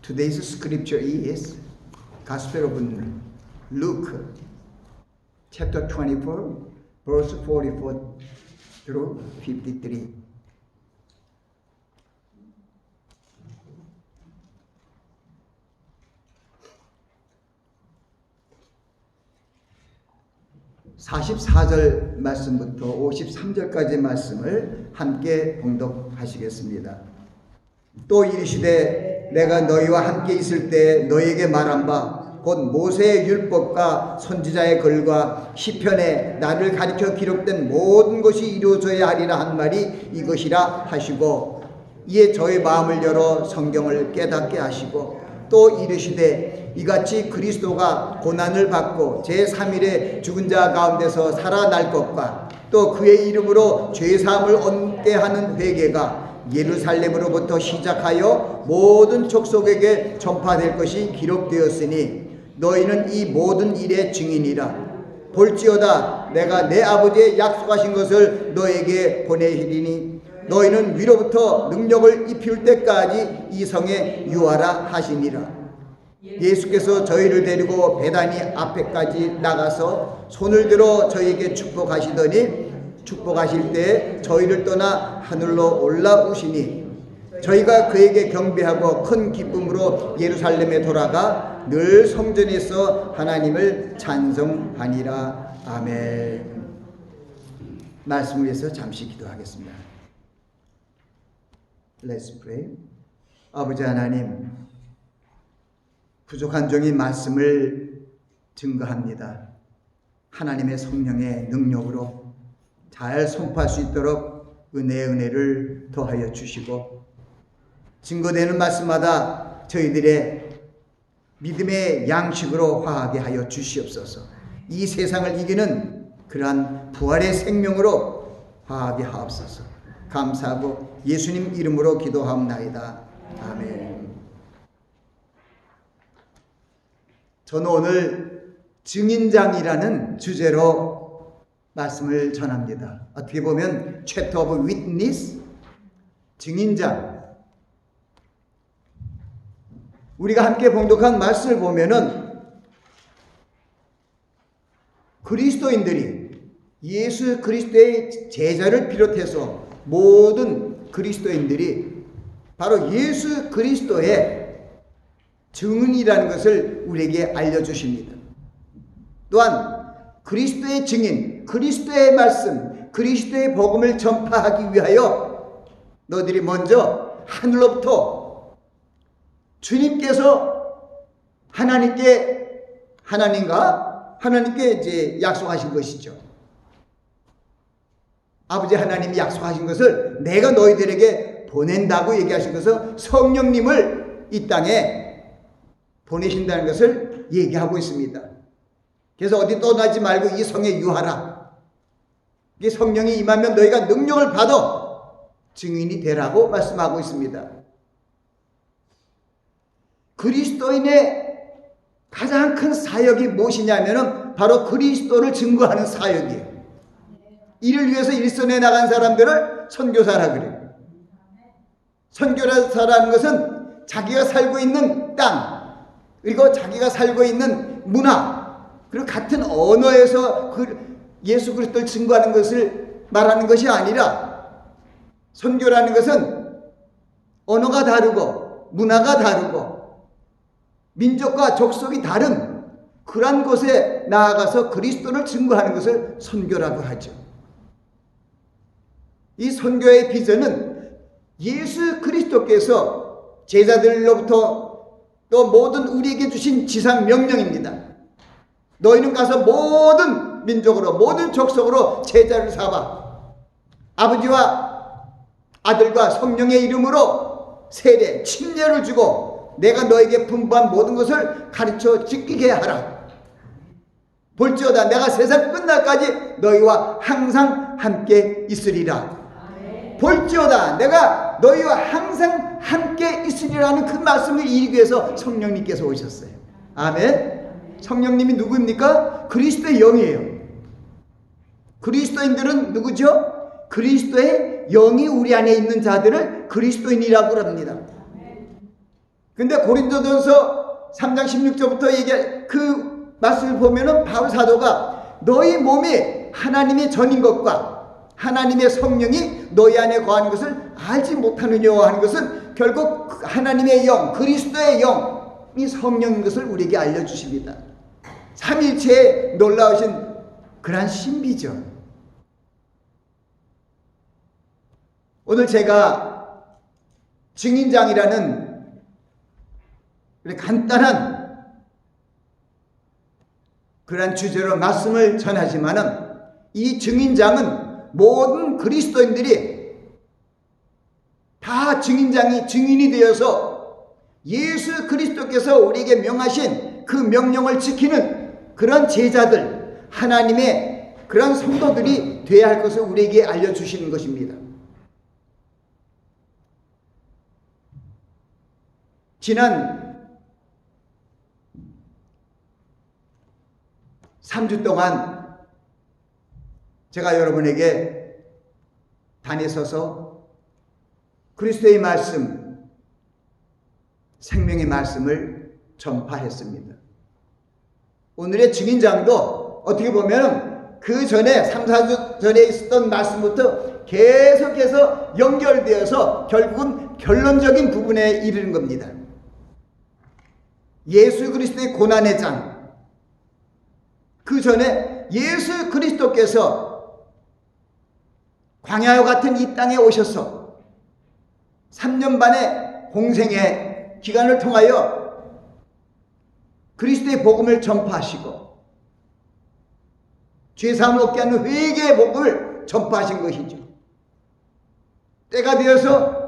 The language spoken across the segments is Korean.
Today's scripture is Gospel of Luke, chapter 24, verse 44 through 53. (44절) 말씀부터 (53절까지) 말씀을 함께 봉독하시겠습니다. 또 이르시되 내가 너희와 함께 있을 때 너희에게 말한 바 곧 모세의 율법과 선지자의 글과 시편에 나를 가리켜 기록된 모든 것이 이루어져야 하리라 한 말이 이것이라 하시고, 이에 저의 마음을 열어 성경을 깨닫게 하시고, 또 이르시되 이같이 그리스도가 고난을 받고 제3일에 죽은 자 가운데서 살아날 것과 또 그의 이름으로 죄사함을 얻게 하는 회개가 예루살렘으로부터 시작하여 모든 족속에게 전파될 것이 기록되었으니 너희는 이 모든 일의 증인이라. 볼지어다 내가 내 아버지의 약속하신 것을 너에게 보내리니 너희는 위로부터 능력을 입힐 때까지 이 성에 유하라 하시니라. 예수께서 저희를 데리고 베다니 앞에까지 나가서 손을 들어 저희에게 축복하시더니 축복하실 때 저희를 떠나 하늘로 올라오시니 저희가 그에게 경배하고 큰 기쁨으로 예루살렘에 돌아가 늘 성전에서 하나님을 찬송하니라. 아멘. 말씀을 위해서 잠시 기도하겠습니다. Let's pray. 아버지 하나님, 부족한 종이 말씀을 증거합니다. 하나님의 성령의 능력으로 잘 선포할 수 있도록 은혜를 더하여 주시고, 증거되는 말씀마다 저희들의 믿음의 양식으로 화하게 하여 주시옵소서. 이 세상을 이기는 그러한 부활의 생명으로 화하게 하옵소서. 감사하고 예수님 이름으로 기도하옵나이다. 아멘. 저는 오늘 증인장이라는 주제로 말씀을 전합니다. 어떻게 보면 Chapter of Witness, 증인장. 우리가 함께 봉독한 말씀을 보면은 그리스도인들이, 예수 그리스도의 제자를 비롯해서 모든 그리스도인들이 바로 예수 그리스도의 증인이라는 것을 우리에게 알려주십니다. 또한 그리스도의 증인, 그리스도의 말씀, 그리스도의 복음을 전파하기 위하여 너희들이 먼저 하늘로부터 주님께서 하나님께 이제 약속하신 것이죠. 아버지 하나님이 약속하신 것을 내가 너희들에게 보낸다고 얘기하신 것은 성령님을 이 땅에 보내신다는 것을 얘기하고 있습니다. 그래서 어디 떠나지 말고 이 성에 유하라. 이 성령이 임하면 너희가 능력을 받아 증인이 되라고 말씀하고 있습니다. 그리스도인의 가장 큰 사역이 무엇이냐면은 바로 그리스도를 증거하는 사역이에요. 이를 위해서 일선에 나간 사람들을 선교사라 그래요. 선교사라는 것은 자기가 살고 있는 땅, 그리고 자기가 살고 있는 문화, 그리고 같은 언어에서 예수 그리스도를 증거하는 것을 말하는 것이 아니라, 선교라는 것은 언어가 다르고 문화가 다르고 민족과 족속이 다른 그러한 곳에 나아가서 그리스도를 증거하는 것을 선교라고 하죠. 이 선교의 비전은 예수 그리스도께서 제자들로부터 또 모든 우리에게 주신 지상 명령입니다. 너희는 가서 모든 민족으로, 모든 족속으로 제자를 삼아 아버지와 아들과 성령의 이름으로 세례, 침례를 주고 내가 너에게 분부한 모든 것을 가르쳐 지키게 하라. 볼지어다 내가 세상 끝날까지 너희와 항상 함께 있으리라. 볼지어다 내가 너희와 항상 함께 있으리라는 그 말씀을 이루기 위해서 성령님께서 오셨어요. 아멘. 성령님이 누구입니까? 그리스도의 영이에요. 그리스도인들은 누구죠? 그리스도의 영이 우리 안에 있는 자들을 그리스도인이라고 합니다. 근데 고린도전서 3장 16절부터 얘기할 그 말씀을 보면은 바울 사도가 너희 몸이 하나님의 전인 것과 하나님의 성령이 너희 안에 거하는 것을 알지 못하느냐 하는 것은 결국 하나님의 영, 그리스도의 영이 성령인 것을 우리에게 알려주십니다. 삼일체의 놀라우신 그러한 신비죠. 오늘 제가 증인장이라는 간단한 그러한 주제로 말씀을 전하지만은 이 증인장은 모든 그리스도인들이 다 증인이 되어서 예수 그리스도께서 우리에게 명하신 그 명령을 지키는 그런 제자들, 하나님의 그런 성도들이 되어야 할 것을 우리에게 알려주시는 것입니다. 지난 3주 동안 제가 여러분에게 단에 서서 그리스도의 말씀, 생명의 말씀을 전파했습니다. 오늘의 증인장도 어떻게 보면 그 전에 3, 4주 전에 있었던 말씀부터 계속해서 연결되어서 결국은 결론적인 부분에 이르는 겁니다. 예수 그리스도의 고난의 장, 그 전에 예수 그리스도께서 광야와 같은 이 땅에 오셔서 3년 반의 공생의 기간을 통하여 그리스도의 복음을 전파하시고 죄사함을 얻게 하는 회개의 복음을 전파하신 것이죠. 때가 되어서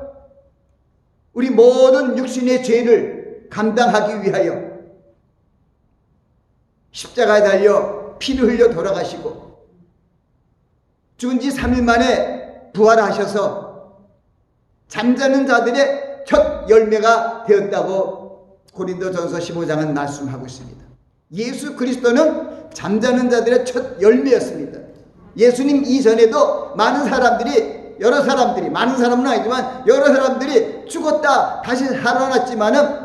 우리 모든 육신의 죄를 감당하기 위하여 십자가에 달려 피를 흘려 돌아가시고 죽은 지 3일 만에 부활하셔서 잠자는 자들의 첫 열매가 되었다고 고린도전서 15장은 말씀하고 있습니다. 예수 그리스도는 잠자는 자들의 첫 열매였습니다. 예수님 이전에도 많은 사람들이 많은 사람은 아니지만 여러 사람들이 죽었다 다시 살아났지만은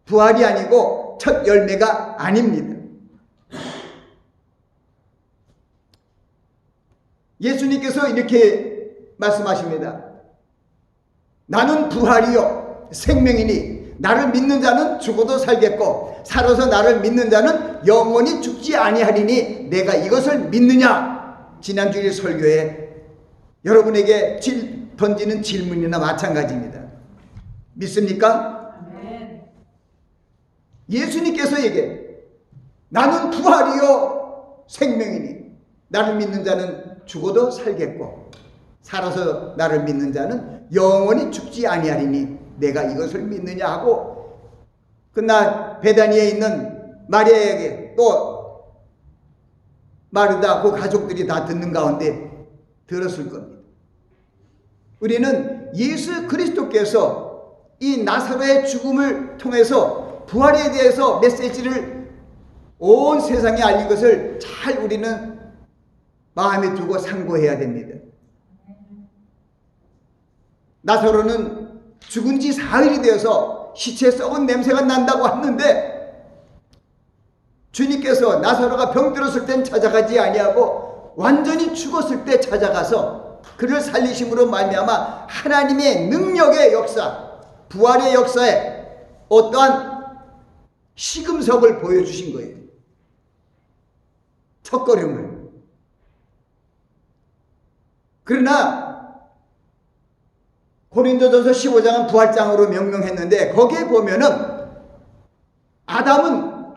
부활이 아니고 첫 열매가 아닙니다. 예수님께서 이렇게 말씀하십니다. 나는 부활이요 생명이니 나를 믿는 자는 죽어도 살겠고 살아서 나를 믿는 자는 영원히 죽지 아니하리니 내가 이것을 믿느냐? 지난주일 설교에 여러분에게 던지는 질문이나 마찬가지입니다. 믿습니까? 예수님께서 얘기해 나는 부활이요 생명이니 나를 믿는 자는 죽어도 살겠고 살아서 나를 믿는 자는 영원히 죽지 아니하리니 내가 이것을 믿느냐 하고 그날 베다니에 있는 마리아에게 또 마르다 그 가족들이 다 듣는 가운데 들었을 겁니다. 우리는 예수 그리스도께서 이 나사로의 죽음을 통해서 부활에 대해서 메시지를 온 세상에 알린 것을 잘 우리는 마음에 두고 상고해야 됩니다. 나사로는 죽은 지 4일이 되어서 시체 썩은 냄새가 난다고 하는데 주님께서 나사로가 병들었을 땐 찾아가지 아니하고 완전히 죽었을 때 찾아가서 그를 살리심으로 말미암아 하나님의 능력의 역사, 부활의 역사에 어떠한 시금석을 보여주신 거예요. 첫걸음을. 그러나 고린도전서 15장은 부활장으로 명명했는데 거기에 보면은 아담은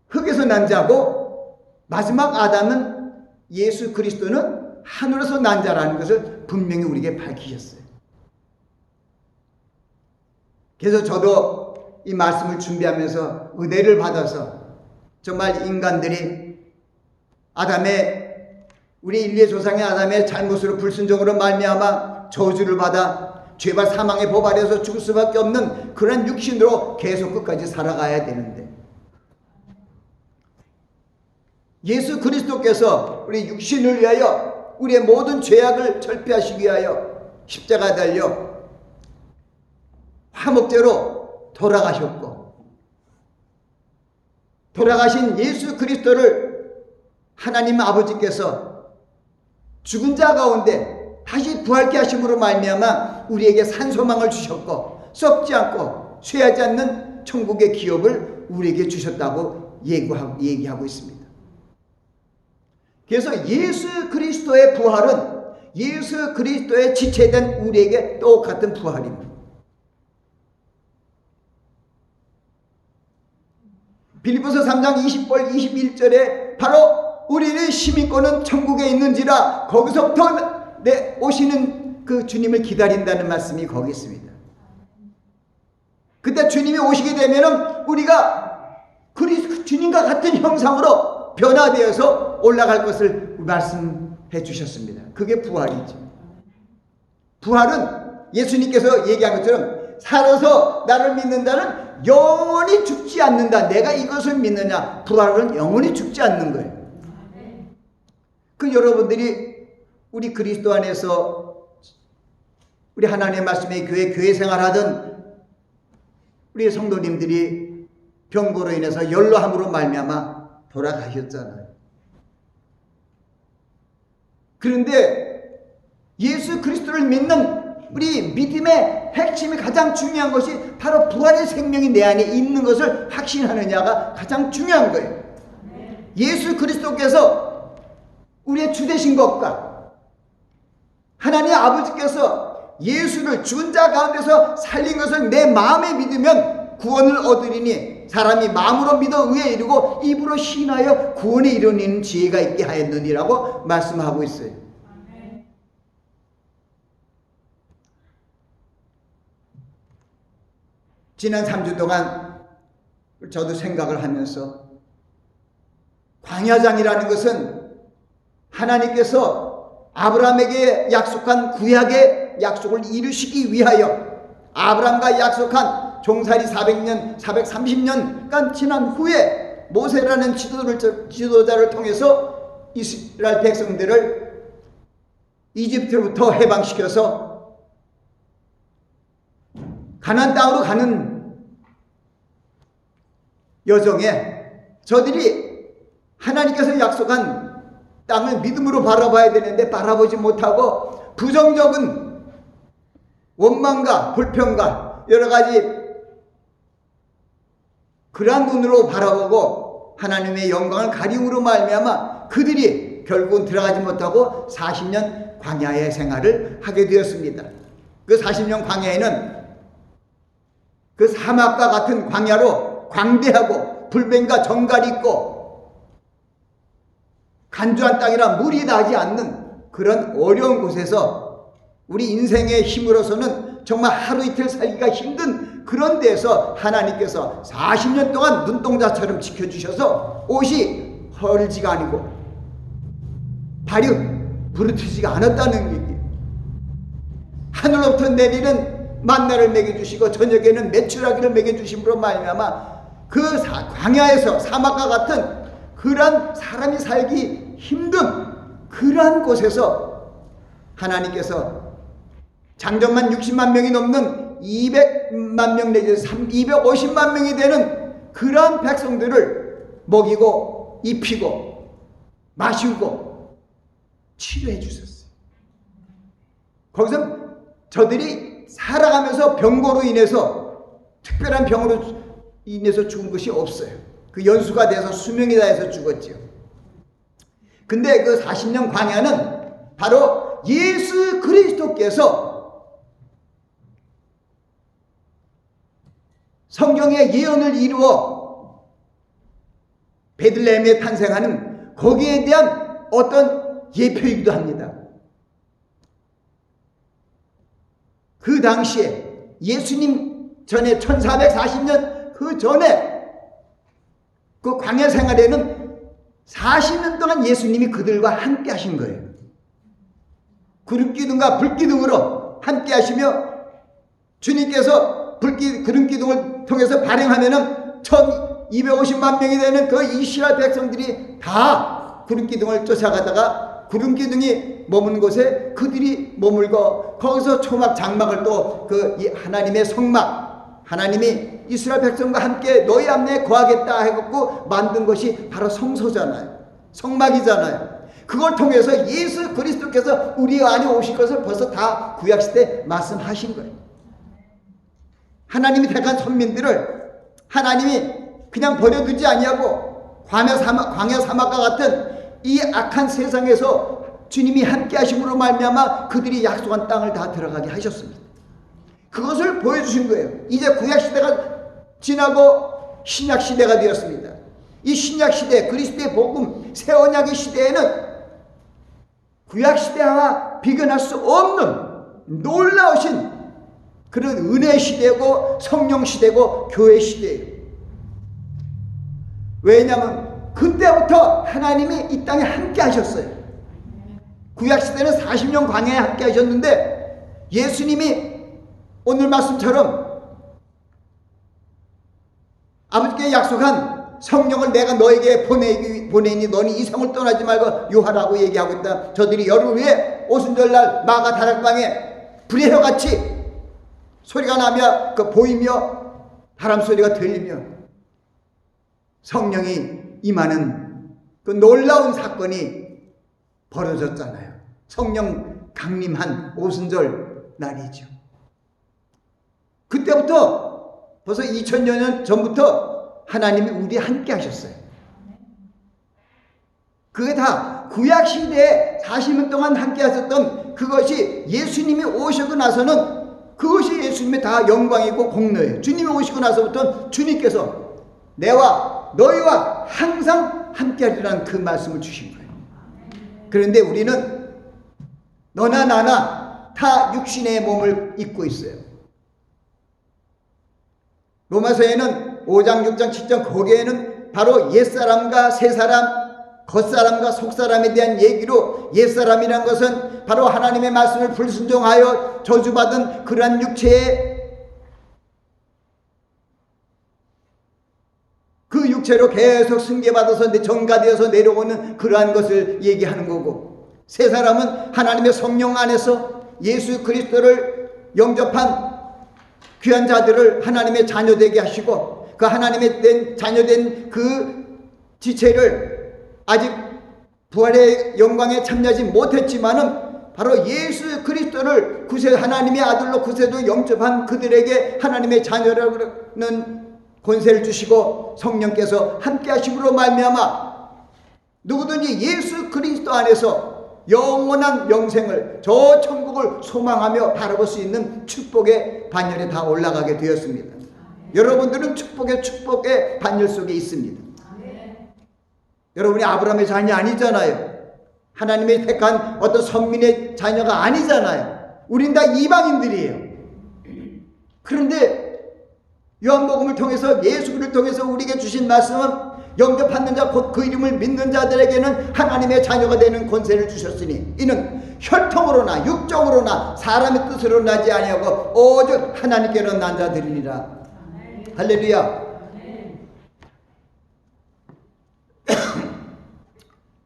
흙에서 난 자고 마지막 아담은 예수 그리스도는 하늘에서 난 자라는 것을 분명히 우리에게 밝히셨어요. 그래서 저도 이 말씀을 준비하면서 은혜를 받아서 정말 인간들이 우리 인류의 조상의 아담의 잘못으로 불순종으로 말미암아 저주를 받아 죄와 사망의 법 아래에서 죽을 수밖에 없는 그런 육신으로 계속 끝까지 살아가야 되는데 예수 그리스도께서 우리 육신을 위하여 우리의 모든 죄악을 철폐하시기 위하여 십자가에 달려 사목제로 돌아가셨고, 돌아가신 예수 그리스도를 하나님 아버지께서 죽은 자 가운데 다시 부활케 하심으로 말미암아 우리에게 산소망을 주셨고, 썩지 않고 쇠하지 않는 천국의 기업을 우리에게 주셨다고 얘기하고 있습니다. 그래서 예수 그리스도의 부활은 예수 그리스도의 지체된 우리에게 똑같은 부활입니다. 빌립보서 3장 20절 21절에 바로 우리는 시민권은 천국에 있는지라 거기서부터 오시는 그 주님을 기다린다는 말씀이 거기 있습니다. 그때 주님이 오시게 되면은 우리가 주님과 같은 형상으로 변화되어서 올라갈 것을 말씀해 주셨습니다. 그게 부활이죠. 부활은 예수님께서 얘기한 것처럼 살아서 나를 믿는 자는 영원히 죽지 않는다. 내가 이것을 믿느냐? 부활은 영원히 죽지 않는 거예요. 그 여러분들이 우리 그리스도 안에서 우리 하나님의 말씀의 교회 생활하던 우리 성도님들이 병고로 인해서 연로함으로 말미암아 돌아가셨잖아요. 그런데 예수 그리스도를 믿는 우리 믿음의 핵심이 가장 중요한 것이 바로 부활의 생명이 내 안에 있는 것을 확신하느냐가 가장 중요한 거예요. 예수 그리스도께서 우리의 주 되신 것과 하나님 아버지께서 예수를 죽은 자 가운데서 살린 것을 내 마음에 믿으면 구원을 얻으리니 사람이 마음으로 믿어 의에 이르고 입으로 신하여 구원에 이르는 지혜가 있게 하였느니라고 말씀하고 있어요. 지난 3주 동안 저도 생각을 하면서 광야장이라는 것은 하나님께서 아브라함에게 약속한 구약의 약속을 이루시기 위하여 아브라함과 약속한 종살이 400년, 430년간 지난 후에 모세라는 지도자를 통해서 이스라엘 백성들을 이집트로부터 해방시켜서 가나안 땅으로 가는 여정에 저들이 하나님께서 약속한 땅을 믿음으로 바라봐야 되는데 바라보지 못하고 부정적인 원망과 불평과 여러 가지 그러한 눈으로 바라보고 하나님의 영광을 가림으로 말미암아 그들이 결국은 들어가지 못하고 40년 광야의 생활을 하게 되었습니다. 그 40년 광야에는 그 사막과 같은 광야로 광대하고 불뱀과 정갈이 있고 간주한 땅이라 물이 나지 않는 그런 어려운 곳에서 우리 인생의 힘으로서는 정말 하루 이틀 살기가 힘든 그런 데서 하나님께서 40년 동안 눈동자처럼 지켜주셔서 옷이 헐지가 아니고 발이 부르트지가 않았다는 얘기예요. 하늘로부터 내리는 만나를 먹여주시고 저녁에는 메추라기를 먹여주심으로 말미암아 그 광야에서 사막과 같은 그러한 사람이 살기 힘든 그러한 곳에서 하나님께서 장정만 60만 명이 넘는 200만 명 내지 250만 명이 되는 그러한 백성들을 먹이고 입히고 마시고 치료해 주셨어요. 거기서 저들이 살아가면서 병고로 인해서 특별한 병으로 인해서 죽은 것이 없어요. 그 연수가 돼서 수명이 다해서 죽었죠. 근데 그 40년 광야는 바로 예수 그리스도께서 성경의 예언을 이루어 베들레헴에 탄생하는 거기에 대한 어떤 예표이기도 합니다. 그 당시에 예수님 전에 1440년 그 전에 그 광야 생활에는 40년 동안 예수님이 그들과 함께 하신 거예요. 구름기둥과 불기둥으로 함께 하시며 주님께서 구름기둥을 통해서 발행하면은 1250만 명이 되는 그 이스라엘 백성들이 다 구름기둥을 쫓아가다가 구름기둥이 머무는 곳에 그들이 머물고 거기서 초막 장막을 또 그 하나님의 성막 하나님이 이스라엘 백성과 함께 너희 앞내에 거하겠다 해갖고 만든 것이 바로 성소잖아요. 성막이잖아요. 그걸 통해서 예수 그리스도께서 우리 안에 오실 것을 벌써 다 구약시대 말씀하신 거예요. 하나님이 택한 선민들을 하나님이 그냥 버려두지 아니하고 광야 사막과 같은 이 악한 세상에서 주님이 함께 하심으로 말미암아 그들이 약속한 땅을 다 들어가게 하셨습니다. 그것을 보여주신 거예요. 이제 구약시대가 지나고 신약시대가 되었습니다. 이 신약시대 그리스도의 복음 새 언약의 시대에는 구약시대와 비교할 수 없는 놀라우신 그런 은혜 시대고 성령 시대고 교회 시대예요. 왜냐하면 그때부터 하나님이 이 땅에 함께 하셨어요. 구약시대는 40년 광야에 함께 하셨는데 예수님이 오늘 말씀처럼 아버지께 약속한 성령을 내가 너에게 보내니 너는 이 성을 떠나지 말고 유하라고 얘기하고 있다. 저들이 열흘 후에 오순절날 마가 다락방에 불의 혀같이 소리가 나며 보이며 바람 소리가 들리며 성령이 임하는 그 놀라운 사건이 벌어졌잖아요. 성령 강림한 오순절 날이죠. 그때부터 벌써 2000여 년 전부터 하나님이 우리 함께 하셨어요. 그게 다 구약시대에 40년 동안 함께 하셨던 그것이 예수님이 오시고 나서는 그것이 예수님의 다 영광이고 공로예요. 주님이 오시고 나서부터 주님께서 내와 너희와 항상 함께 하리라는 그 말씀을 주신 거예요. 그런데 우리는 너나 나나 다 육신의 몸을 입고 있어요. 로마서에는 5장, 6장, 7장 거기에는 바로 옛사람과 새사람, 겉사람과 속사람에 대한 얘기로 옛사람이란 것은 바로 하나님의 말씀을 불순종하여 저주받은 그러한 육체의 그 육체로 계속 승계받아서 전가되어서 내려오는 그러한 것을 얘기하는 거고, 새 사람은 하나님의 성령 안에서 예수 그리스도를 영접한 귀한 자들을 하나님의 자녀되게 하시고 그 하나님의 된 자녀된 그 지체를 아직 부활의 영광에 참여하지 못했지만은 바로 예수 그리스도를 하나님의 아들로 구세도 영접한 그들에게 하나님의 자녀라는 권세를 주시고 성령께서 함께 하심으로 말미암아 누구든지 예수 그리스도 안에서 영원한 영생을 저 천국을 소망하며 바라볼 수 있는 축복의 반열에 다 올라가게 되었습니다. 여러분들은 축복의 반열 속에 있습니다. 여러분이 아브라함의 자녀 아니잖아요. 하나님의 택한 어떤 선민의 자녀가 아니잖아요. 우린 다 이방인들이에요. 그런데 요한복음을 통해서 예수를 통해서 우리에게 주신 말씀은 영접하는 자 곧 그 이름을 믿는 자들에게는 하나님의 자녀가 되는 권세를 주셨으니 이는 혈통으로나 육정으로나 사람의 뜻으로 나지 아니하고 오직 하나님께로 난 자들이니라. 할렐루야.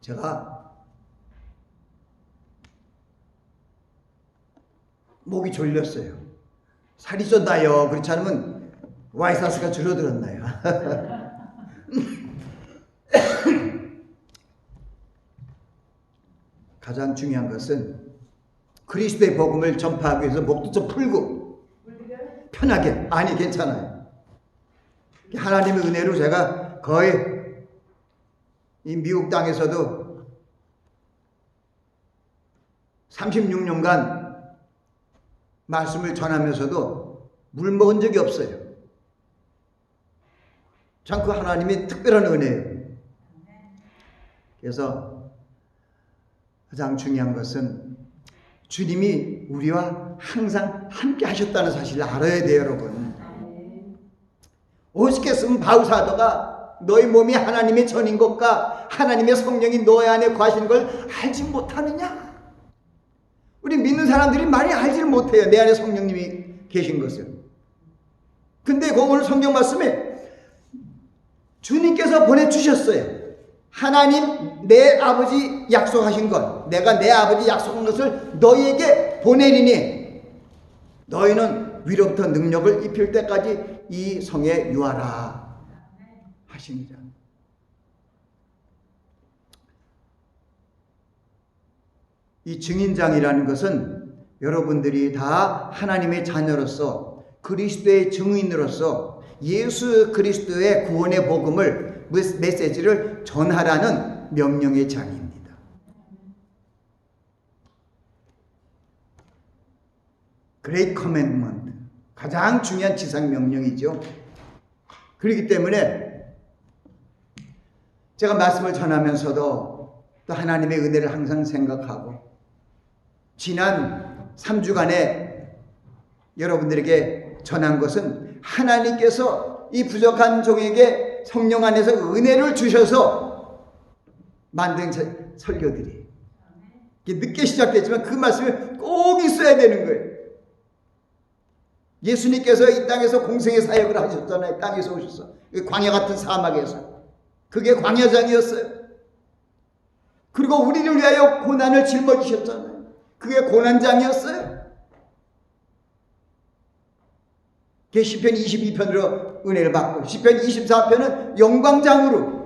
제가 목이 졸렸어요. 살이 쪘나요? 그렇지 않으면 와이사스가 줄어들었나요? 가장 중요한 것은 그리스도의 복음을 전파하기 위해서 목도 좀 풀고 편하게, 아니 괜찮아요. 하나님의 은혜로 제가 거의 이 미국 땅에서도 36년간 말씀을 전하면서도 물 먹은 적이 없어요. 참 그 하나님의 특별한 은혜예요. 그래서 가장 중요한 것은 주님이 우리와 항상 함께 하셨다는 사실을 알아야 돼요, 여러분. 오죽했으면 바울 사도가 너희 몸이 하나님의 전인 것과 하나님의 성령이 너희 안에 거하시는 걸 알지 못하느냐? 우리 믿는 사람들이 많이 알지를 못해요. 내 안에 성령님이 계신 것을. 근데 오늘 성경 말씀에 주님께서 보내주셨어요. 하나님 내 아버지 약속하신 것, 내가 내 아버지 약속한 것을 너희에게 보내리니 너희는 위로부터 능력을 입힐 때까지 이 성에 유하라 하십니다. 이 증인장이라는 것은 여러분들이 다 하나님의 자녀로서 그리스도의 증인으로서 예수 그리스도의 구원의 복음을 메시지를 전하라는 명령의 장입니다. Great Commandment, 가장 중요한 지상 명령이죠. 그렇기 때문에 제가 말씀을 전하면서도 또 하나님의 은혜를 항상 생각하고 지난 3주간에 여러분들에게 전한 것은 하나님께서 이 부족한 종에게 성령 안에서 은혜를 주셔서 만든 설교들이 늦게 시작됐지만 그 말씀이 꼭 있어야 되는 거예요. 예수님께서 이 땅에서 공생의 사역을 하셨잖아요. 땅에서 오셔서 광야 같은 사막에서 그게 광야장이었어요. 그리고 우리를 위하여 고난을 짊어지셨잖아요. 그게 고난장이었어요. 그게 시편 22편으로 은혜를 받고 시편 24편은 영광장으로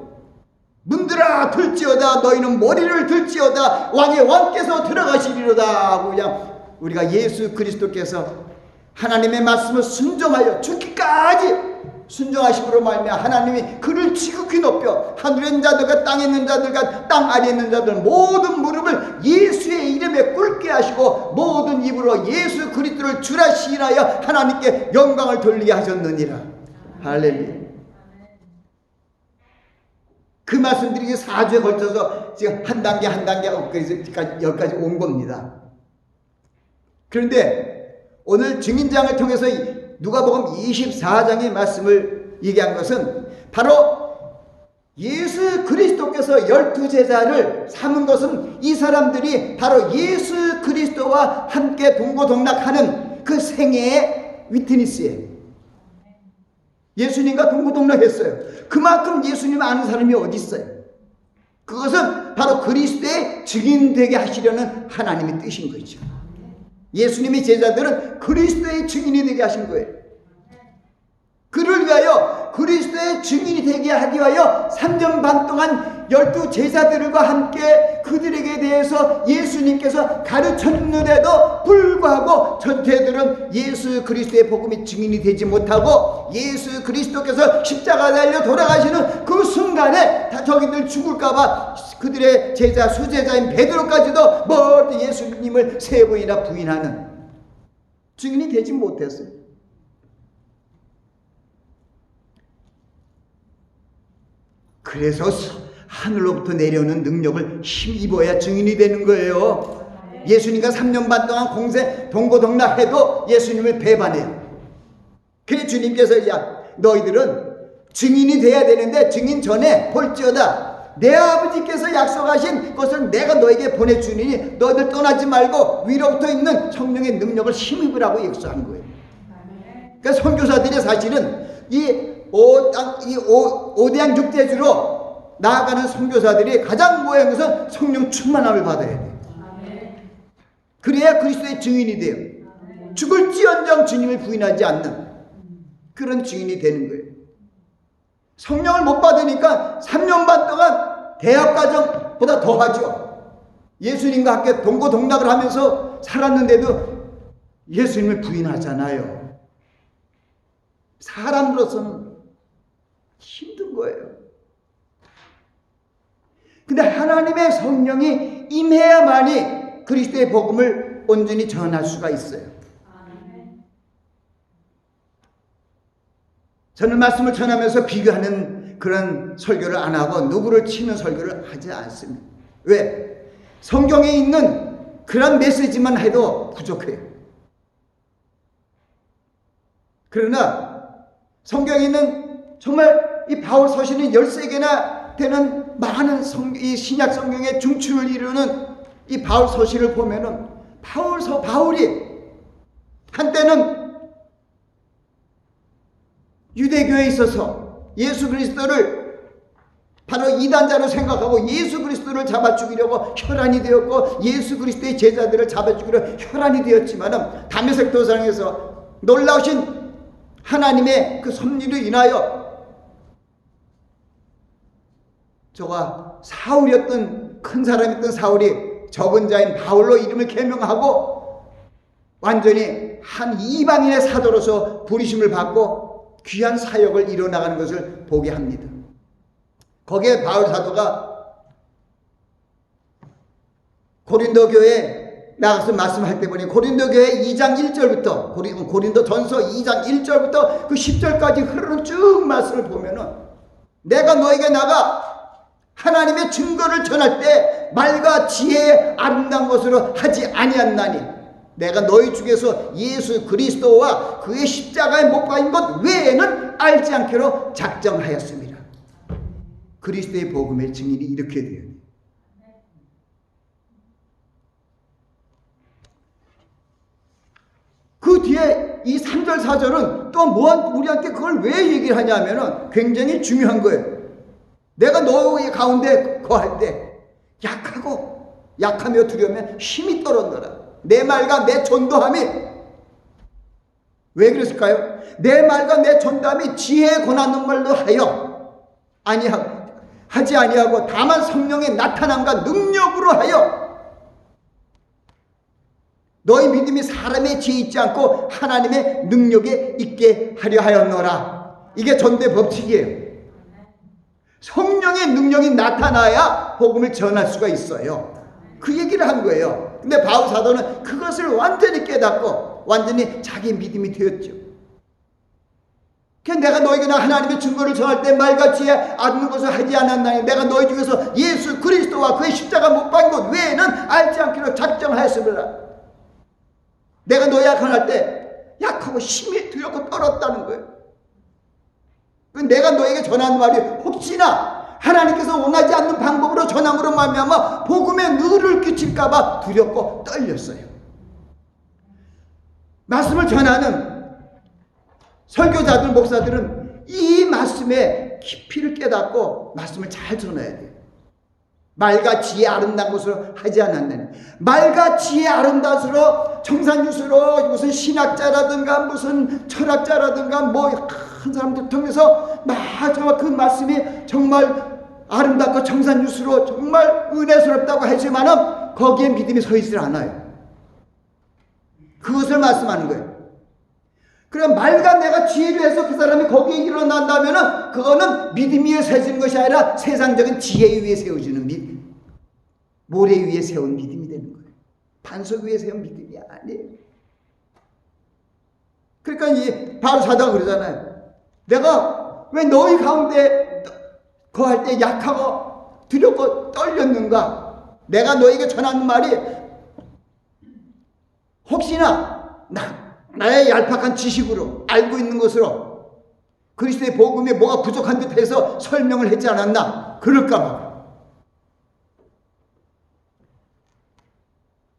문들아 들지어다 너희는 머리를 들지어다 왕의 왕께서 들어가시리로다 하고 그냥 우리가 예수 그리스도께서 하나님의 말씀을 순종하여 죽기까지 순종하심으로 말미암아 하나님이 그를 지극히 높여 하늘에 있는 자들과 땅에 있는 자들과 땅 아래에 있는 자들 모든 무릎을 예수의 이름에 꿇게 하시고 모든 입으로 예수 그리스도를 주라 시인하여 하나님께 영광을 돌리게 하셨느니라. 할렐루야. 그 말씀들이 4주에 걸쳐서 지금 한 단계 한 단계 여기까지 온 겁니다. 그런데 오늘 증인장을 통해서 누가복음 24장의 말씀을 얘기한 것은 바로 예수 그리스도께서 12제자를 삼은 것은 이 사람들이 바로 예수 그리스도와 함께 동고동락하는 그 생애의 위트니스예요. 예수님과 동고동락했어요. 그만큼 예수님 아는 사람이 어디 있어요? 그것은 바로 그리스도의 증인되게 하시려는 하나님의 뜻인 거죠. 예수님의 제자들은 그리스도의 증인이 되게 하신 거예요. 그를 위하여 그리스도의 증인이 되게 하기 위하여 3년 반 동안 12제자들과 함께 그들에게 대해서 예수님께서 가르쳤는데도 불구하고 전체들은 예수 그리스도의 복음의 증인이 되지 못하고 예수 그리스도께서 십자가 달려 돌아가시는 그 순간에 다 저기들 죽을까봐 그들의 제자 수제자인 베드로까지도 멀리 예수님을 3번이나 부인하는 증인이 되지 못했어요. 그래서 하늘로부터 내려오는 능력을 힘입어야 증인이 되는 거예요. 예수님과 3년 반 동안 공생 동고동락해도 예수님을 배반해요. 그래서 주님께서 야 너희들은 증인이 돼야 되는데 증인 전에 볼지어다 내 아버지께서 약속하신 것을 내가 너에게 보내주니 너희들 떠나지 말고 위로부터 있는 성령의 능력을 힘입으라고 약속한 거예요. 그러니까 선교사들이 사실은 이 5대양 6대주로 나아가는 선교사들이 가장 모양한 것은 성령 충만함을 받아야 돼요. 그래야 그리스도의 증인이 돼요. 죽을지언정 주님을 부인하지 않는 그런 증인이 되는 거예요. 성령을 못 받으니까 3년 반 동안 대학과정보다 더하죠. 예수님과 함께 동고동락을 하면서 살았는데도 예수님을 부인하잖아요. 사람으로서는 힘든 거예요. 근데 하나님의 성령이 임해야만이 그리스도의 복음을 온전히 전할 수가 있어요. 저는 말씀을 전하면서 비교하는 그런 설교를 안 하고 누구를 치는 설교를 하지 않습니다. 왜? 성경에 있는 그런 메시지만 해도 부족해요. 그러나 성경에 있는 정말 이 바울 서신이 13개나 되는 많은 이 신약 성경의 중추를 이루는 이 바울 서신을 보면은 바울이 한때는 유대교에 있어서 예수 그리스도를 바로 이단자로 생각하고 예수 그리스도를 잡아 죽이려고 혈안이 되었고 예수 그리스도의 제자들을 잡아 죽이려 혈안이 되었지만은 다메섹 도상에서 놀라우신 하나님의 그 섭리로 인하여 저가 사울이었던, 큰 사람이었던 사울이 적은 자인 바울로 이름을 개명하고 완전히 한 이방인의 사도로서 부르심을 받고 귀한 사역을 이뤄나가는 것을 보게 합니다. 거기에 바울 사도가 고린도 교회에 나가서 말씀할 때 보니 고린도 교회 2장 1절부터 고린도 전서 2장 1절부터 그 10절까지 흐르는 쭉 말씀을 보면은 내가 너에게 나가 하나님의 증거를 전할 때 말과 지혜의 아름다운 것으로 하지 아니하나니 내가 너희 중에서 예수 그리스도와 그의 십자가에 못 박힌 것 외에는 알지 않기로 작정하였습니다. 그리스도의 복음의 증인이 이렇게 돼요. 그 뒤에 이 3절 4절은 또 우리한테 그걸 왜 얘기를 하냐면은 굉장히 중요한 거예요. 내가 너희 가운데 거할 때 약하며 두려우면 힘이 떨어져라. 내 말과 내 전도함이 왜 그랬을까요? 내 말과 내 전도함이 지혜에 권하는 말로 하지 아니하고 다만 성령의 나타남과 능력으로 하여 너희 믿음이 사람의 지혜에 있지 않고 하나님의 능력에 있게 하려 하였노라. 이게 전도의 법칙이에요. 성령의 능력이 나타나야 복음을 전할 수가 있어요. 그 얘기를 한 거예요. 근데 바울 사도는 그것을 완전히 깨닫고 완전히 자기 믿음이 되었죠. 내가 너에게 하나님의 증거를 전할 때 말과 지혜 아는 것을 하지 않았나니 내가 너희 중에서 예수 그리스도와 그의 십자가 못 박은 것 외에는 알지 않기로 작정하였으므라. 내가 너희 약할 때 약하고 힘이 두렵고 떨었다는 거예요. 내가 너에게 전하는 말이 혹시나 하나님께서 원하지 않는 방법으로 전함으로 말미암아 복음에 누를 끼칠까 봐 두렵고 떨렸어요. 말씀을 전하는 설교자들, 목사들은 이 말씀의 깊이를 깨닫고 말씀을 잘 전해야 돼요. 말과 지혜 아름다운 것으로 하지 않았느냐. 말과 지혜 아름다운 것으로 정산유수로 무슨 신학자라든가 무슨 철학자라든가 뭐 큰 사람들 통해서 정말 그 말씀이 정말 아름답고 정산유수로 정말 은혜스럽다고 하지만은 거기에 믿음이 서 있질 않아요. 그것을 말씀하는 거예요. 그럼 말과 내가 지혜를 해서 그 사람이 거기에 일어난다면은 그거는 믿음 위에 세워지는 것이 아니라 세상적인 지혜 위에 세워지는 믿음, 모래 위에 세운 믿음이 되는 거예요. 반석 위에 세운 믿음이 아니에요. 그러니까 이 바울 사도가 그러잖아요. 내가 왜 너희 가운데 거할 때 약하고 두렵고 떨렸는가? 내가 너에게 전하는 말이 혹시나 나의 얄팍한 지식으로 알고 있는 것으로 그리스도의 복음에 뭐가 부족한 듯해서 설명을 했지 않았나? 그럴까 봐.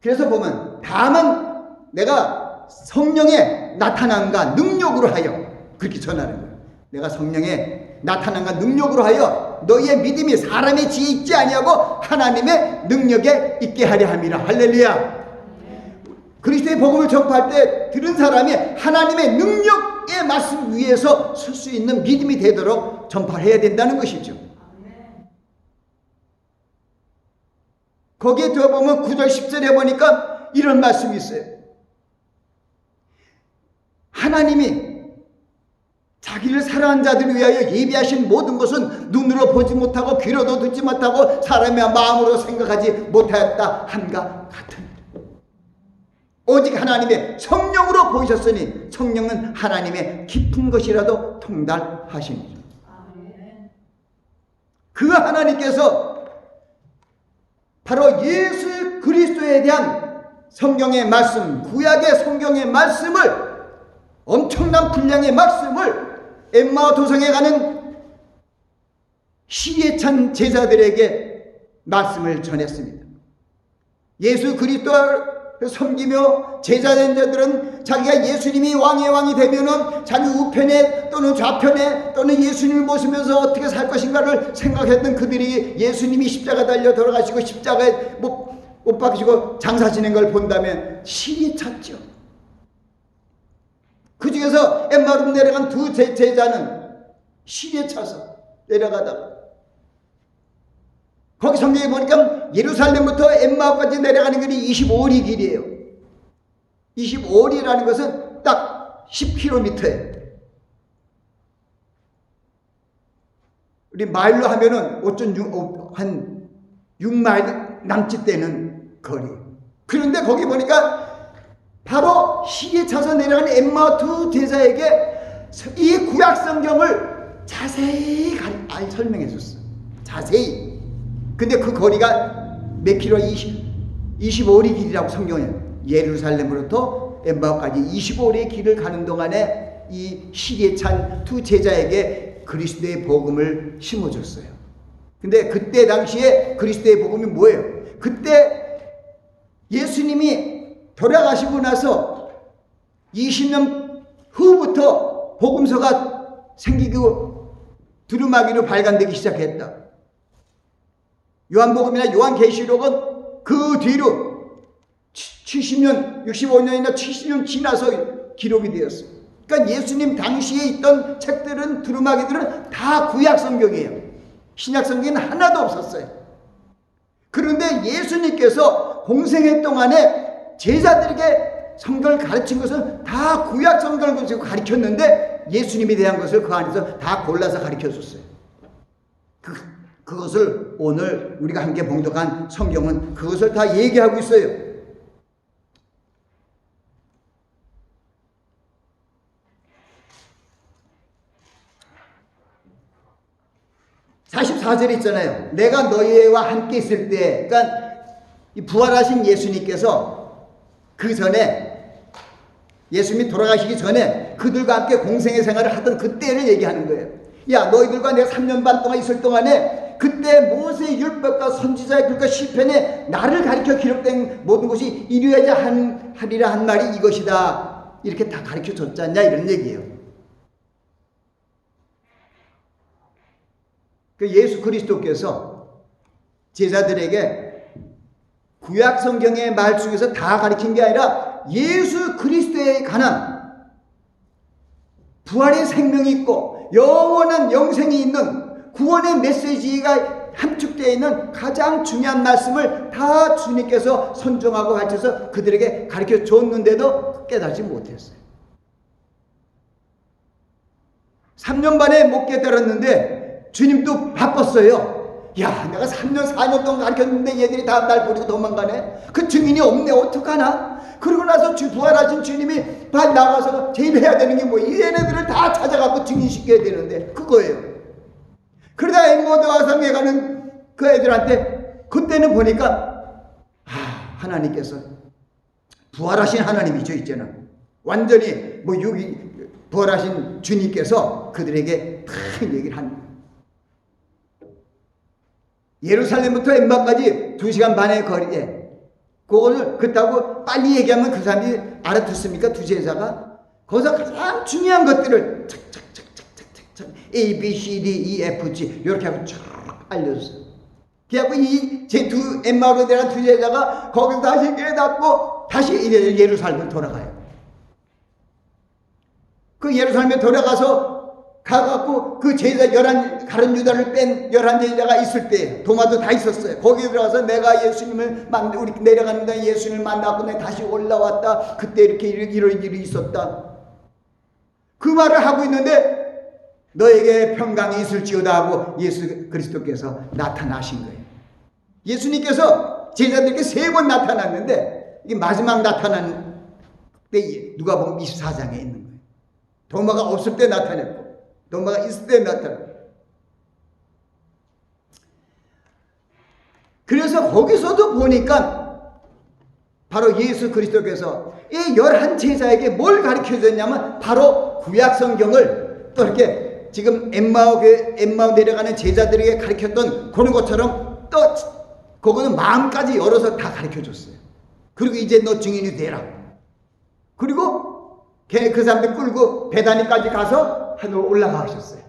그래서 보면 다만 내가 성령의 나타남과 능력으로 하여 그렇게 전하는 거예요. 내가 성령의 나타남과 능력으로 하여 너희의 믿음이 사람의 지혜에 있지 아니하고 하나님의 능력에 있게 하려 함이라. 할렐루야. 그리스도의 복음을 전파할 때 들은 사람이 하나님의 능력의 말씀 위에서 설 수 있는 믿음이 되도록 전파해야 된다는 것이죠. 거기에 들어보면 9절 10절에 보니까 이런 말씀이 있어요. 하나님이 자기를 사랑하는 자들을 위하여 예비하신 모든 것은 눈으로 보지 못하고 귀로도 듣지 못하고 사람의 마음으로 생각하지 못하였다 함과 같은 오직 하나님의 성령으로 보이셨으니 성령은 하나님의 깊은 것이라도 통달하시니 그 하나님께서 바로 예수 그리스도에 대한 성경의 말씀, 구약의 성경의 말씀을 엄청난 분량의 말씀을 엠마오 도성에 가는 시에 찬 제자들에게 말씀을 전했습니다. 예수 그리스도를 섬기며 제자된 자들은 자기가 예수님이 왕의 왕이 되면은 자기 우편에 또는 좌편에 또는 예수님을 모시면서 어떻게 살 것인가를 생각했던 그들이 예수님이 십자가 달려 돌아가시고 십자가에 못 박히시고 장사 지낸 걸 본다면 시에 찼죠. 그 중에서 엠마오로 내려간 두 제자는 시리에 차서 내려가다가 거기 성경에 보니까 예루살렘부터 엠마오까지 내려가는 길이 25리 길이에요. 25리라는 것은 딱 10km예요. 우리 마일로 하면은 5.6, 한 6마일 남짓 되는 거리. 그런데 거기 보니까 바로 시에 차서 내려가는 엠마오 두 제자에게 이 구약 성경을 자세히 설명해 줬어. 자세히. 근데 그 거리가 몇 킬로? 25리 길이라고 성경에. 예루살렘으로부터 엠마오까지 25리의 길을 가는 동안에 이 시리에 찬 두 제자에게 그리스도의 복음을 심어줬어요. 근데 그때 당시에 그리스도의 복음이 뭐예요? 그때 예수님이 돌아가시고 나서 20년 후부터 복음서가 생기고 두루마기로 발간되기 시작했다. 요한복음이나 요한계시록은 그 뒤로 70년, 65년이나 70년 지나서 기록이 되었어요. 그러니까 예수님 당시에 있던 책들은, 두루마기들은 다 구약 성경이에요. 신약 성경은 하나도 없었어요. 그런데 예수님께서 공생애 동안에 제자들에게 성경을 가르친 것은 다 구약 성경을 가르쳤는데 예수님에 대한 것을 그 안에서 다 골라서 가르쳐 줬어요. 그것을 오늘 우리가 함께 봉독한 성경은 그것을 다 얘기하고 있어요. 44절에 있잖아요. 내가 너희와 함께 있을 때, 그러니까 이 부활하신 예수님께서 그 전에, 예수님이 돌아가시기 전에 그들과 함께 공생의 생활을 하던 그때를 얘기하는 거예요. 야, 너희들과 내가 3년 반 동안 있을 동안에 그때 모세의 율법과 선지자의 글과 시편에 나를 가르쳐 기록된 모든 것이 이루어야 하리라 한 말이 이것이다. 이렇게 다 가르쳐 줬지 않냐, 이런 얘기예요. 그 예수 그리스도께서 제자들에게 구약 성경의 말 중에서 다 가르친 게 아니라 예수 그리스도에 관한 부활의 생명이 있고 영원한 영생이 있는 구원의 메시지가 함축되어 있는 가장 중요한 말씀을 다 주님께서 선정하고 가르쳐서 그들에게 가르쳐 줬는데도 깨닫지 못했어요. 3년 반에 못 깨달았는데 주님도 바빴어요. 야, 내가 3년 4년 동안 가르쳤는데 얘들이 다 날 버리고 도망가네. 그 증인이 없네. 어떡하나. 그러고 나서 부활하신 주님이 빨리 나가서 제일 해야 되는 게 뭐예요? 얘네들을 다 찾아가고 증인시켜야 되는데 그거예요. 그러다 엠마오 와상에 가는 그 애들한테 그때는 보니까 하나님께서 부활하신 하나님이죠. 이제는 완전히 부활하신 주님께서 그들에게 다 얘기를 한 거예요. 예루살렘부터 엠마오까지 2시간 반의 거리에 그거를 그렇다고 빨리 얘기하면 그 사람이 알아듣습니까? 두 제자가 거기서 가장 중요한 것들을 착착착착착착 A, B, C, D, E, F, G 이렇게 하고 쫙 알려줬어요. 그래갖고 이 제 두 엠마오로 내려간 두 제자가 거기서 다시 깨닫고 다시 예루살렘으로 돌아가요. 그 예루살렘에 돌아가서 가갖고 그 제자 가룟 유다를 뺀 11제자가 있을 때 도마도 다 있었어요. 거기에 들어가서 내가 예수님을 우리 내려가는데 예수님을 만나고 내가 다시 올라왔다. 그때 이렇게 이런 일이 있었다. 그 말을 하고 있는데 너에게 평강이 있을지어다 하고 예수 그리스도께서 나타나신 거예요. 예수님께서 제자들에게 3번 나타났는데 이게 마지막 나타난 때 누가복음 24장에 있는 거예요. 도마가 없을 때 나타냈고 도마가 있을 때 나타났고. 그래서 거기서도 보니까 바로 예수 그리스도께서 이 11제자에게 뭘 가르쳐 줬냐면 바로 구약 성경을 또 이렇게 지금 엠마오 내려가는 제자들에게 가르쳤던 그런 것처럼 또 그거는 마음까지 열어서 다 가르쳐 줬어요. 그리고 이제 너 증인이 되라. 그리고 그 사람들 끌고 베다니까지 가서 하늘로 올라가셨어요.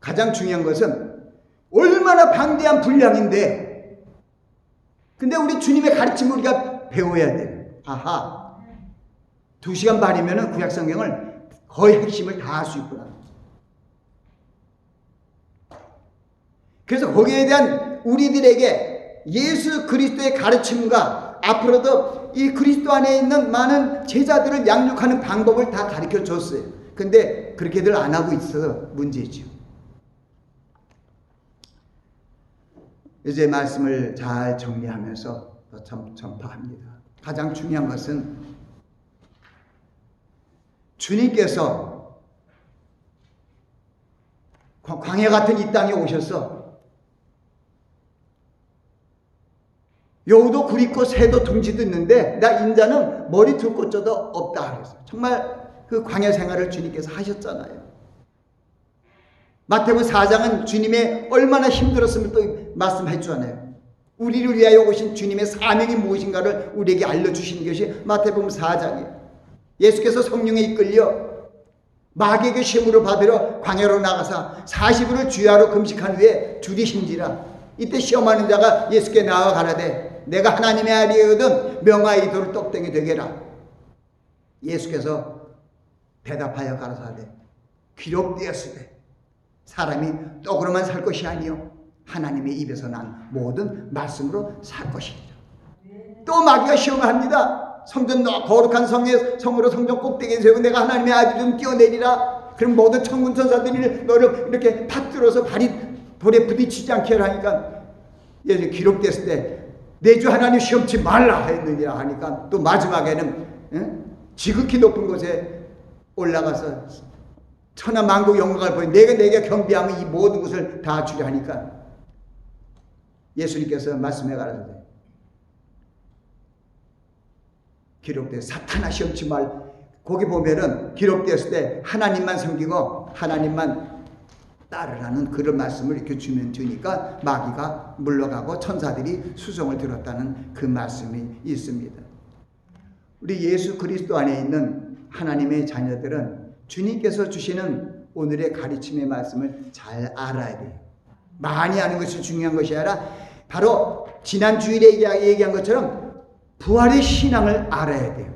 가장 중요한 것은 얼마나 방대한 분량인데 근데 우리 주님의 가르침을 우리가 배워야 돼요. 2시간 반이면 구약 성경을 거의 핵심을 다 할 수 있구나. 그래서 거기에 대한 우리들에게 예수 그리스도의 가르침과 앞으로도 이 그리스도 안에 있는 많은 제자들을 양육하는 방법을 다 가르쳐 줬어요. 근데 그렇게들 안 하고 있어서 문제죠. 이제 말씀을 잘 정리하면서 전파합니다. 가장 중요한 것은 주님께서 광야 같은 이 땅에 오셔서 여우도 굴있고 새도 둥지도 있는데 나 인자는 머리 둘 곳조도 없다 그랬어요. 정말 그 광야 생활을 주님께서 하셨잖아요. 마태복음 4장은 주님의 얼마나 힘들었음을 또 말씀해주잖아요. 우리를 위하여 오신 주님의 사명이 무엇인가를 우리에게 알려주시는 것이 마태복음 4장이에요. 예수께서 성령에 이끌려 마귀에게 시험으로 받으러 광야로 나가서 40일을 주야로 금식한 후에 줄이신지라. 이때 시험하는 자가 예수께 나와 가라되 내가 하나님의 아들이거든 명하여 돌을 떡덩이 되게라. 예수께서 대답하여 가라사대 기록되었으되 사람이 떡으로만 살 것이 아니요 하나님의 입에서 난 모든 말씀으로 살 것이니라. 또 마귀가 시험을 합니다. 성전 거룩한 성으로 성전 꼭대기에 세우고 내가 하나님의 아들 좀 뛰어내리라. 그럼 모든 천군 천사들이 너를 이렇게 받들어서 발이 돌에 부딪히지 않게 하니까 예수 기록됐을 때 내 주 하나님 시험치 말라 했느니라 하니까 또 마지막에는 지극히 높은 곳에 올라가서 천하 만국 영광을 보여 내가 내게 경배하면 이 모든 것을 다 주려 하니까 예수님께서 말씀해 가라사대 기록돼 사탄아 시험치 말. 거기 보면은 기록되었을 때 하나님만 섬기고 하나님만 따르라는 그런 말씀을 이렇게 주니까 마귀가 물러가고 천사들이 수종을 들었다는 그 말씀이 있습니다. 우리 예수 그리스도 안에 있는 하나님의 자녀들은 주님께서 주시는 오늘의 가르침의 말씀을 잘 알아야 돼요. 많이 아는 것이 중요한 것이 아니라 바로 지난 주일에 얘기한 것처럼 부활의 신앙을 알아야 돼요.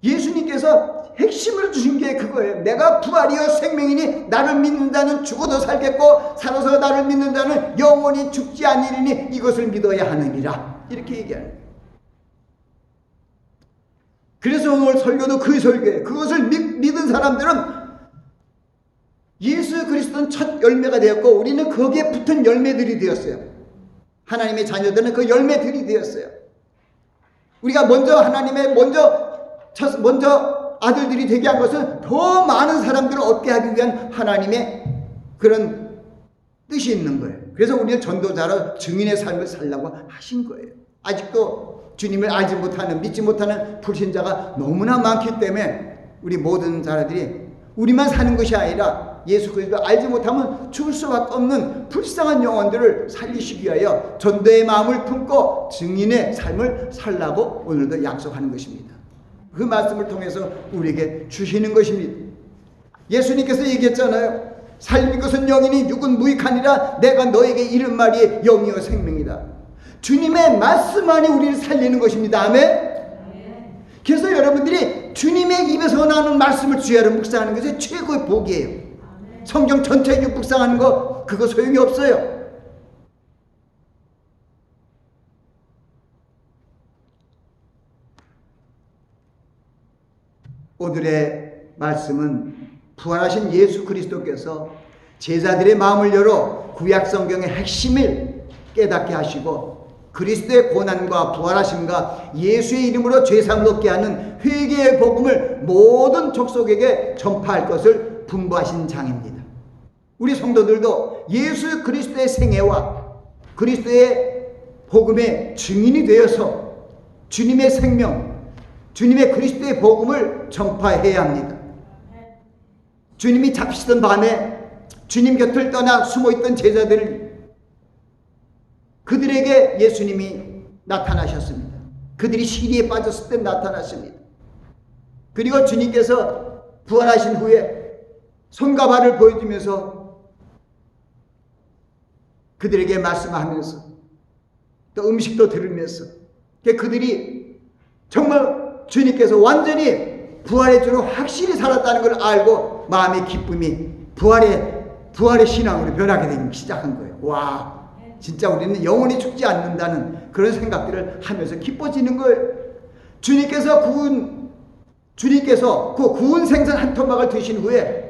예수님께서 핵심을 주신 게 그거예요. 내가 부활이요 생명이니 나를 믿는 자는 죽어도 살겠고 살아서 나를 믿는 자는 영원히 죽지 않으리니 이것을 믿어야 하느니라. 이렇게 얘기하는 거예요. 그래서 오늘 설교도 그 설교예요. 그것을 믿은 사람들은 예수 그리스도는 첫 열매가 되었고 우리는 거기에 붙은 열매들이 되었어요. 하나님의 자녀들은 그 열매들이 되었어요. 우리가 먼저 하나님의 먼저 아들들이 되게 한 것은 더 많은 사람들을 얻게 하기 위한 하나님의 그런 뜻이 있는 거예요. 그래서 우리는 전도자로 증인의 삶을 살라고 하신 거예요. 아직도 주님을 알지 못하는 믿지 못하는 불신자가 너무나 많기 때문에 우리 모든 자들이 우리만 사는 것이 아니라 예수 그리스도를 알지 못하면 죽을 수밖에 없는 불쌍한 영혼들을 살리시기 위하여 전도의 마음을 품고 증인의 삶을 살라고 오늘도 약속하는 것입니다. 그 말씀을 통해서 우리에게 주시는 것입니다. 예수님께서 얘기했잖아요. 살릴 것은 영이니 육은 무익하니라. 내가 너에게 이른 말이 영이요 생명이다. 주님의 말씀 안에 우리를 살리는 것입니다. 아멘. 그래서 여러분들이 주님의 입에서 나오는 말씀을 주야로 묵상하는 것이 최고의 복이에요. 성경 전체 묵상하는 거 그거 소용이 없어요. 오늘의 말씀은 부활하신 예수 그리스도께서 제자들의 마음을 열어 구약 성경의 핵심을 깨닫게 하시고 그리스도의 고난과 부활하심과 예수의 이름으로 죄사함을 얻게 하는 회개의 복음을 모든 족속에게 전파할 것을 분부하신 장입니다. 우리 성도들도 예수 그리스도의 생애와 그리스도의 복음의 증인이 되어서 주님의 생명, 주님의 그리스도의 복음을 전파해야 합니다. 주님이 잡히시던 밤에 주님 곁을 떠나 숨어있던 제자들을 그들에게 예수님이 나타나셨습니다. 그들이 시리에 빠졌을 때 나타나십니다. 그리고 주님께서 부활하신 후에 손과 발을 보여주면서 그들에게 말씀하면서 또 음식도 들으면서 그들이 정말 주님께서 완전히 부활의 주로 확실히 살았다는 걸 알고 마음의 기쁨이 부활의 신앙으로 변하게 되기 시작한 거예요. 와, 진짜 우리는 영원히 죽지 않는다는 그런 생각들을 하면서 기뻐지는 거예요. 주님께서 그 구운 생선 한 토막을 드신 후에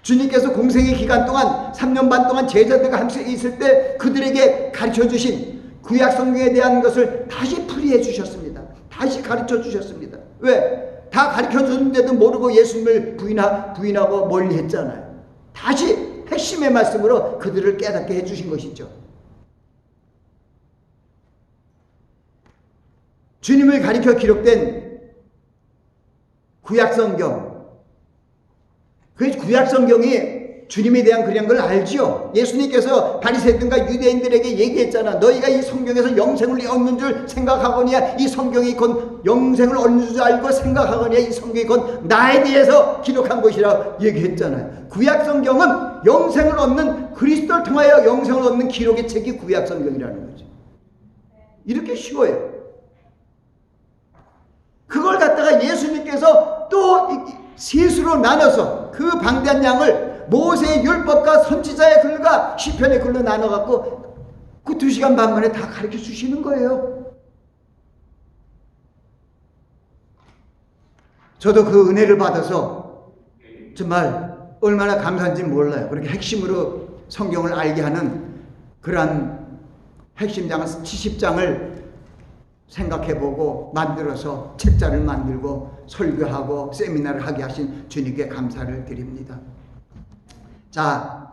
주님께서 공생의 기간 동안 3년 반 동안 제자들과 함께 있을 때 그들에게 가르쳐 주신 구약 성경에 대한 것을 다시 풀이해 주셨습니다. 다시 가르쳐 주셨습니다. 왜? 다 가르쳐 줬는데도 모르고 예수님을 부인하고 멀리 했잖아요. 다시 핵심의 말씀으로 그들을 깨닫게 해 주신 것이죠. 주님을 가리켜 기록된 구약 성경, 그 구약 성경이 주님에 대한 그런 걸 알지요. 예수님께서 바리새인들과 유대인들에게 얘기했잖아. 너희가 이 성경에서 영생을 얻는 줄 생각하거니와 이 성경이 곧 영생을 얻는 줄 알고 생각하거니와 이 성경이 곧 나에 대해서 기록한 것이라고 얘기했잖아요. 구약 성경은 영생을 얻는, 그리스도를 통하여 영생을 얻는 기록의 책이 구약 성경이라는 거죠. 이렇게 쉬워요. 그걸 갖다가 예수님께서 또 셋으로 나눠서 그 방대한 양을 모세의 율법과 선지자의 글과 시편의 글로 나눠갖고 그 2시간 반 만에 다 가르쳐 주시는 거예요. 저도 그 은혜를 받아서 정말 얼마나 감사한지 몰라요. 그렇게 핵심으로 성경을 알게 하는 그러한 핵심장을 70장을 생각해보고 만들어서 책자를 만들고 설교하고 세미나를 하게 하신 주님께 감사를 드립니다. 자,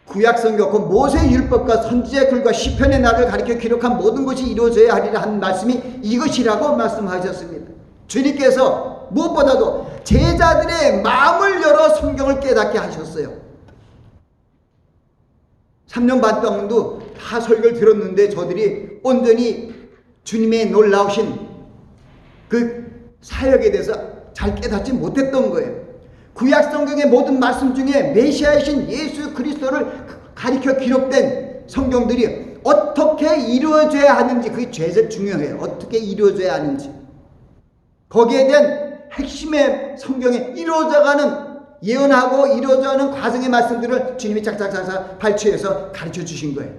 구약성경 그 모세의 율법과 선지자의 글과 시편의 날을 가리켜 기록한 모든 것이 이루어져야 하리라 한 말씀이 이것이라고 말씀하셨습니다. 주님께서 무엇보다도 제자들의 마음을 열어 성경을 깨닫게 하셨어요. 3년 반 동안도 다 설교를 들었는데 저들이 온전히 주님의 놀라우신 그 사역에 대해서 잘 깨닫지 못했던 거예요. 구약 성경의 모든 말씀 중에 메시아이신 예수 그리스도를 가리켜 기록된 성경들이 어떻게 이루어져야 하는지, 그게 제일 중요해요. 어떻게 이루어져야 하는지. 거기에 대한 핵심의 성경에 이루어져가는, 예언하고 이루어져가는 과정의 말씀들을 주님이 짝짝짝짝 발췌해서 가르쳐 주신 거예요.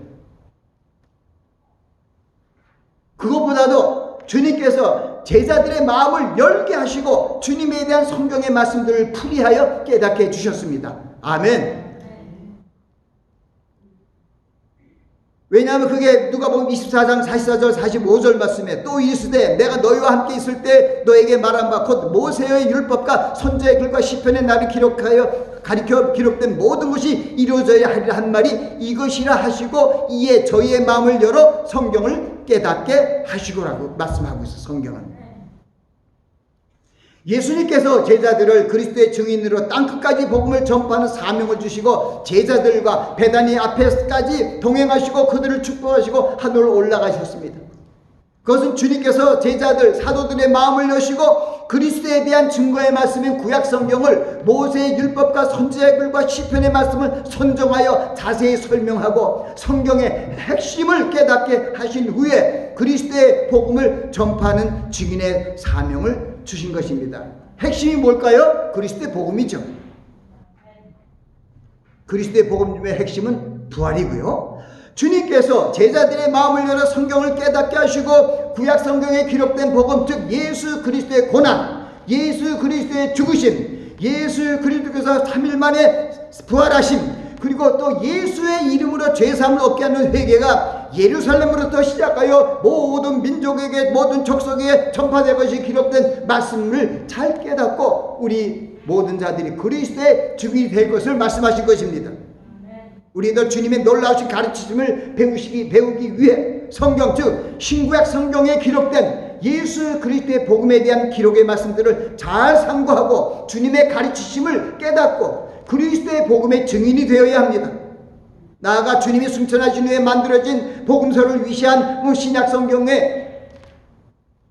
그것보다도 주님께서 제자들의 마음을 열게 하시고 주님에 대한 성경의 말씀들을 풀이하여 깨닫게 해주셨습니다. 아멘. 왜냐하면 그게 누가복음 24장 44절 45절 말씀에 또 이르시되 내가 너희와 함께 있을 때 너에게 말한 바 곧 모세의 율법과 선지자의 글과 시편의 날을 기록하여 가리켜 기록된 모든 것이 이루어져야 하리라 한 말이 이것이라 하시고 이에 저희의 마음을 열어 성경을 깨닫게 하시고라고 말씀하고 있어요. 성경은 예수님께서 제자들을 그리스도의 증인으로 땅끝까지 복음을 전파하는 사명을 주시고 제자들과 베다니 앞에까지 동행하시고 그들을 축복하시고 하늘로 올라가셨습니다. 그것은 주님께서 제자들 사도들의 마음을 여시고 그리스도에 대한 증거의 말씀인 구약 성경을 모세의 율법과 선지자의 글과 시편의 말씀을 선정하여 자세히 설명하고 성경의 핵심을 깨닫게 하신 후에 그리스도의 복음을 전파하는 증인의 사명을 주신 것입니다. 핵심이 뭘까요? 그리스도의 복음이죠. 그리스도의 복음의 핵심은 부활이고요. 주님께서 제자들의 마음을 열어 성경을 깨닫게 하시고 구약 성경에 기록된 복음, 즉 예수 그리스도의 고난, 예수 그리스도의 죽으심, 예수 그리스도께서 3일 만에 부활하심, 그리고 또 예수의 이름으로 죄사함을 얻게 하는 회개가 예루살렘으로부터 시작하여 모든 민족에게 모든 족속에 전파될 것이 기록된 말씀을 잘 깨닫고 우리 모든 자들이 그리스도의 증인이 될 것을 말씀하신 것입니다. 우리도 주님의 놀라우신 가르치심을 배우기 위해 성경 즉 신구약 성경에 기록된 예수 그리스도의 복음에 대한 기록의 말씀들을 잘 상고하고 주님의 가르치심을 깨닫고 그리스도의 복음의 증인이 되어야 합니다. 나아가 주님이 승천하신 후에 만들어진 복음서를 위시한 신약 성경의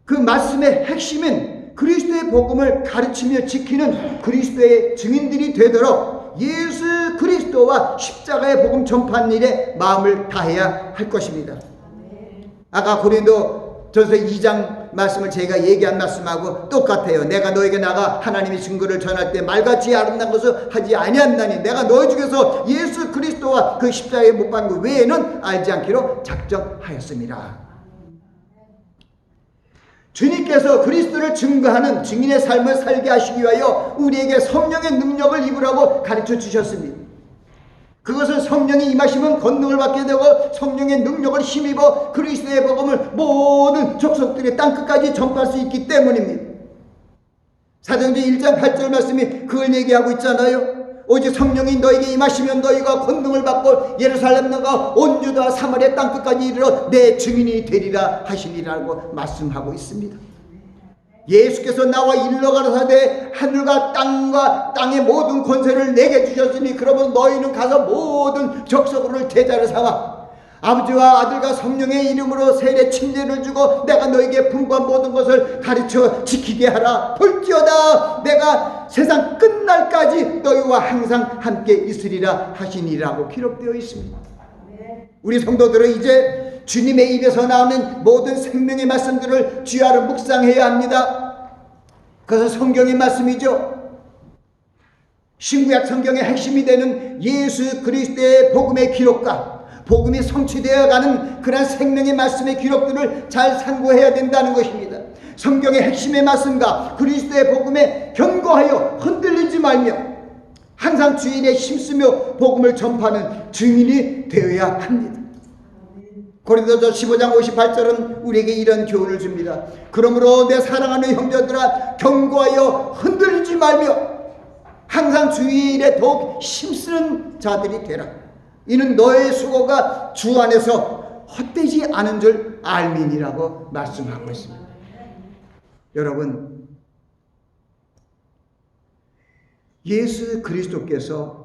그 말씀의 핵심은 그리스도의 복음을 가르치며 지키는 그리스도의 증인들이 되도록 예수 그리스도와 십자가의 복음 전파하는 일에 마음을 다해야 할 것입니다. 아까 고린도 전서 2장 말씀을 제가 얘기한 말씀하고 똑같아요. 내가 너에게 나가 하나님의 증거를 전할 때 말같이 아름다운 것을 하지 아니한다니 내가 너희 중에서 예수 그리스도와 그 십자가에 못 박은 것 외에는 알지 않기로 작정하였습니다. 주님께서 그리스도를 증거하는 증인의 삶을 살게 하시기 위하여 우리에게 성령의 능력을 입으라고 가르쳐 주셨습니다. 그것은 성령이 임하시면 권능을 받게 되고 성령의 능력을 힘입어 그리스도의 복음을 모든 족속들의 땅끝까지 전파할 수 있기 때문입니다. 사도행전 1장 8절 말씀이 그걸 얘기하고 있잖아요. 오직 성령이 너에게 임하시면 너희가 권능을 받고 예루살렘과 온 유다와 사마리아 땅끝까지 이르러 내 증인이 되리라 하시니라고 말씀하고 있습니다. 예수께서 나와 일러 가라사대 하늘과 땅과 땅의 모든 권세를 내게 주셨으니 그러면 너희는 가서 모든 족속으로 제자를 삼아 아버지와 아들과 성령의 이름으로 세례 침례를 주고 내가 너에게 분부한 모든 것을 가르쳐 지키게 하라. 볼지어다 내가 세상 끝날까지 너희와 항상 함께 있으리라 하시니라고 기록되어 있습니다. 우리 성도들은 이제 주님의 입에서 나오는 모든 생명의 말씀들을 주야로 묵상해야 합니다. 그것은 성경의 말씀이죠. 신구약 성경의 핵심이 되는 예수 그리스도의 복음의 기록과 복음이 성취되어가는 그러한 생명의 말씀의 기록들을 잘 상고해야 된다는 것입니다. 성경의 핵심의 말씀과 그리스도의 복음에 견고하여 흔들리지 말며 항상 주인에 힘쓰며 복음을 전파하는 증인이 되어야 합니다. 고린도서 15장 58절은 우리에게 이런 교훈을 줍니다. 그러므로 내 사랑하는 형제들아 견고하여 흔들리지 말며 항상 주의 일에 더욱 힘쓰는 자들이 되라. 이는 너의 수고가 주 안에서 헛되지 않은 줄 알민이라고 말씀하고 있습니다. 여러분, 예수 그리스도께서